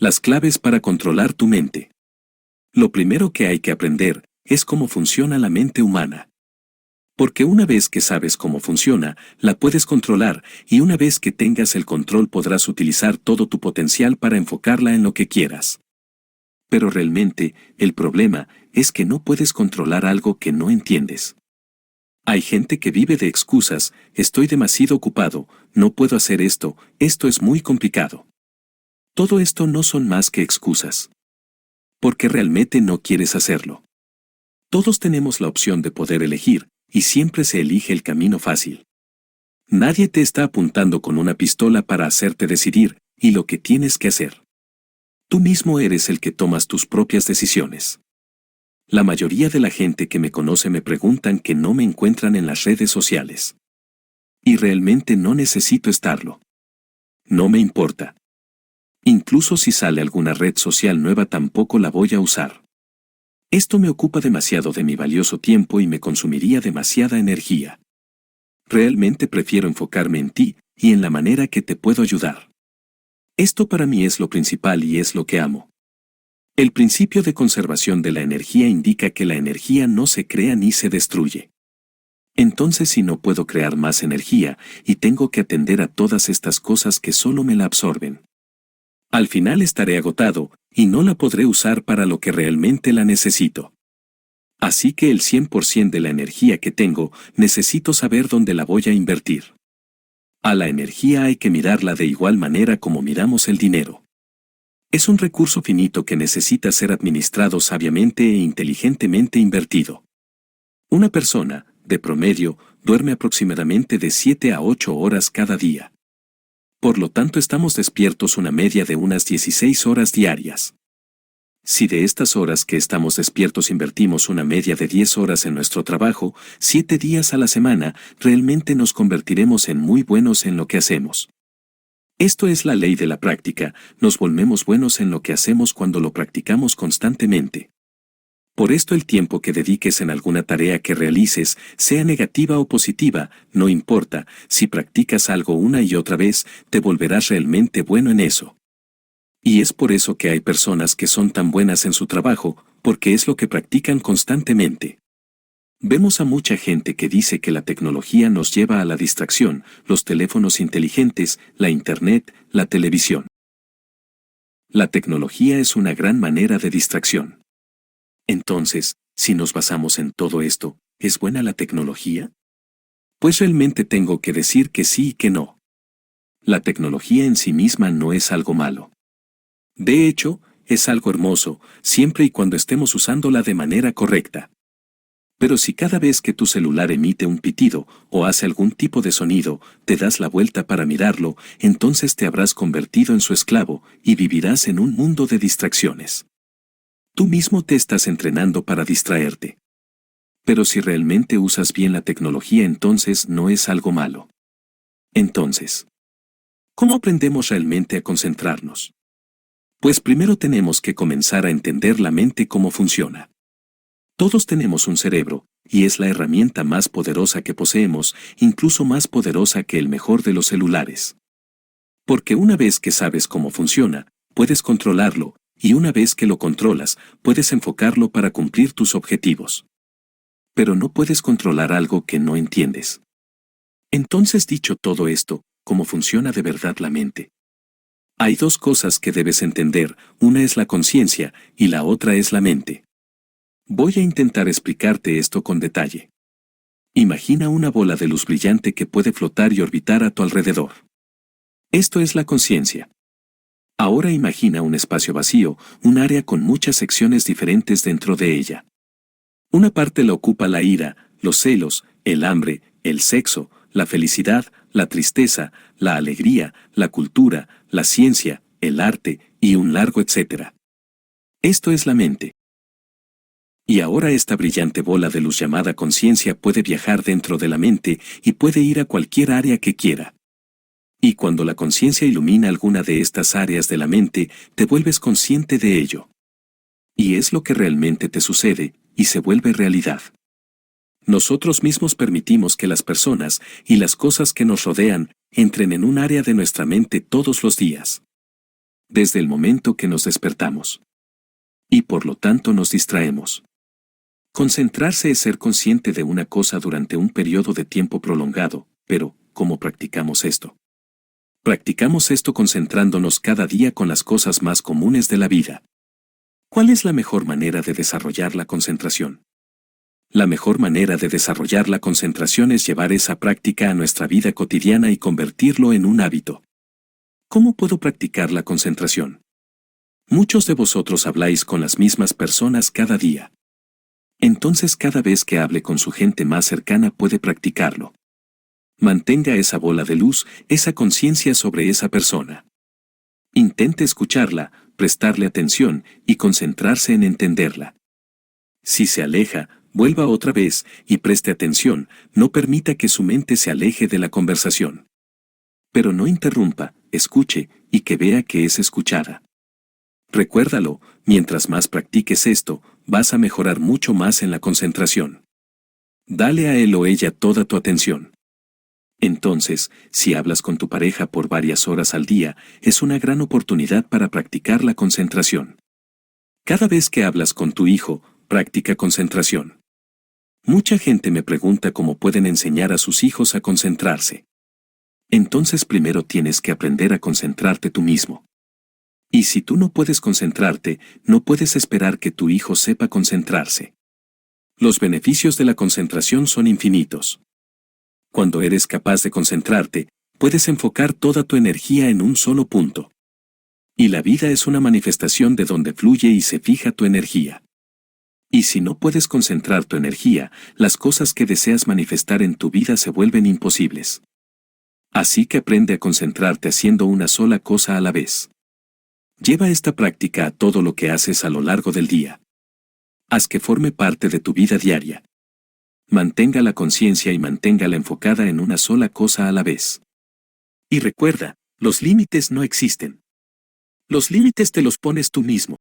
Las claves para controlar tu mente. Lo primero que hay que aprender es cómo funciona la mente humana. Porque una vez que sabes cómo funciona, la puedes controlar, y una vez que tengas el control podrás utilizar todo tu potencial para enfocarla en lo que quieras. Pero realmente, el problema es que no puedes controlar algo que no entiendes. Hay gente que vive de excusas: estoy demasiado ocupado, no puedo hacer esto es muy complicado. Todo esto no son más que excusas. Porque realmente no quieres hacerlo. Todos tenemos la opción de poder elegir, y siempre se elige el camino fácil. Nadie te está apuntando con una pistola para hacerte decidir, y lo que tienes que hacer. Tú mismo eres el que tomas tus propias decisiones. La mayoría de la gente que me conoce me preguntan que no me encuentran en las redes sociales. Y realmente no necesito estarlo. No me importa. Incluso si sale alguna red social nueva tampoco la voy a usar. Esto me ocupa demasiado de mi valioso tiempo y me consumiría demasiada energía. Realmente prefiero enfocarme en ti y en la manera que te puedo ayudar. Esto para mí es lo principal y es lo que amo. El principio de conservación de la energía indica que la energía no se crea ni se destruye. Entonces, si no puedo crear más energía y tengo que atender a todas estas cosas que solo me la absorben, al final estaré agotado y no la podré usar para lo que realmente la necesito. Así que el 100% de la energía que tengo, necesito saber dónde la voy a invertir. A la energía hay que mirarla de igual manera como miramos el dinero. Es un recurso finito que necesita ser administrado sabiamente e inteligentemente invertido. Una persona, de promedio, duerme aproximadamente de 7 a 8 horas cada día. Por lo tanto, estamos despiertos una media de unas 16 horas diarias. Si de estas horas que estamos despiertos invertimos una media de 10 horas en nuestro trabajo, 7 días a la semana, realmente nos convertiremos en muy buenos en lo que hacemos. Esto es la ley de la práctica: nos volvemos buenos en lo que hacemos cuando lo practicamos constantemente. Por esto el tiempo que dediques en alguna tarea que realices, sea negativa o positiva, no importa, si practicas algo una y otra vez, te volverás realmente bueno en eso. Y es por eso que hay personas que son tan buenas en su trabajo, porque es lo que practican constantemente. Vemos a mucha gente que dice que la tecnología nos lleva a la distracción: los teléfonos inteligentes, la internet, la televisión. La tecnología es una gran manera de distracción. Entonces, si nos basamos en todo esto, ¿es buena la tecnología? Pues realmente tengo que decir que sí y que no. La tecnología en sí misma no es algo malo. De hecho, es algo hermoso, siempre y cuando estemos usándola de manera correcta. Pero si cada vez que tu celular emite un pitido o hace algún tipo de sonido, te das la vuelta para mirarlo, entonces te habrás convertido en su esclavo y vivirás en un mundo de distracciones. Tú mismo te estás entrenando para distraerte. Pero si realmente usas bien la tecnología, entonces no es algo malo. Entonces, ¿cómo aprendemos realmente a concentrarnos? Pues primero tenemos que comenzar a entender la mente cómo funciona. Todos tenemos un cerebro, y es la herramienta más poderosa que poseemos, incluso más poderosa que el mejor de los celulares. Porque una vez que sabes cómo funciona, puedes controlarlo, y una vez que lo controlas, puedes enfocarlo para cumplir tus objetivos. Pero no puedes controlar algo que no entiendes. Entonces, dicho todo esto, ¿cómo funciona de verdad la mente? Hay dos cosas que debes entender: una es la conciencia y la otra es la mente. Voy a intentar explicarte esto con detalle. Imagina una bola de luz brillante que puede flotar y orbitar a tu alrededor. Esto es la conciencia. Ahora imagina un espacio vacío, un área con muchas secciones diferentes dentro de ella. Una parte la ocupa la ira, los celos, el hambre, el sexo, la felicidad, la tristeza, la alegría, la cultura, la ciencia, el arte, y un largo etcétera. Esto es la mente. Y ahora esta brillante bola de luz llamada conciencia puede viajar dentro de la mente y puede ir a cualquier área que quiera. Y cuando la conciencia ilumina alguna de estas áreas de la mente, te vuelves consciente de ello. Y es lo que realmente te sucede, y se vuelve realidad. Nosotros mismos permitimos que las personas y las cosas que nos rodean entren en un área de nuestra mente todos los días. desde el momento que nos despertamos. Y por lo tanto nos distraemos. Concentrarse es ser consciente de una cosa durante un periodo de tiempo prolongado, pero, ¿cómo practicamos esto? Practicamos esto concentrándonos cada día con las cosas más comunes de la vida. ¿Cuál es la mejor manera de desarrollar la concentración? La mejor manera de desarrollar la concentración es llevar esa práctica a nuestra vida cotidiana y convertirlo en un hábito. ¿Cómo puedo practicar la concentración? Muchos de vosotros habláis con las mismas personas cada día. Entonces cada vez que hable con su gente más cercana puede practicarlo. Mantenga esa bola de luz, esa conciencia sobre esa persona. Intente escucharla, prestarle atención y concentrarse en entenderla. Si se aleja, vuelva otra vez y preste atención, no permita que su mente se aleje de la conversación. Pero no interrumpa, escuche y que vea que es escuchada. Recuérdalo, mientras más practiques esto, vas a mejorar mucho más en la concentración. Dale a él o ella toda tu atención. Entonces, si hablas con tu pareja por varias horas al día, es una gran oportunidad para practicar la concentración. Cada vez que hablas con tu hijo, practica concentración. Mucha gente me pregunta cómo pueden enseñar a sus hijos a concentrarse. Entonces primero tienes que aprender a concentrarte tú mismo. Y si tú no puedes concentrarte, no puedes esperar que tu hijo sepa concentrarse. Los beneficios de la concentración son infinitos. Cuando eres capaz de concentrarte, puedes enfocar toda tu energía en un solo punto. Y la vida es una manifestación de donde fluye y se fija tu energía. Y si no puedes concentrar tu energía, las cosas que deseas manifestar en tu vida se vuelven imposibles. Así que aprende a concentrarte haciendo una sola cosa a la vez. Lleva esta práctica a todo lo que haces a lo largo del día. Haz que forme parte de tu vida diaria. Mantenga la conciencia y manténgala enfocada en una sola cosa a la vez. Y recuerda, los límites no existen. Los límites te los pones tú mismo.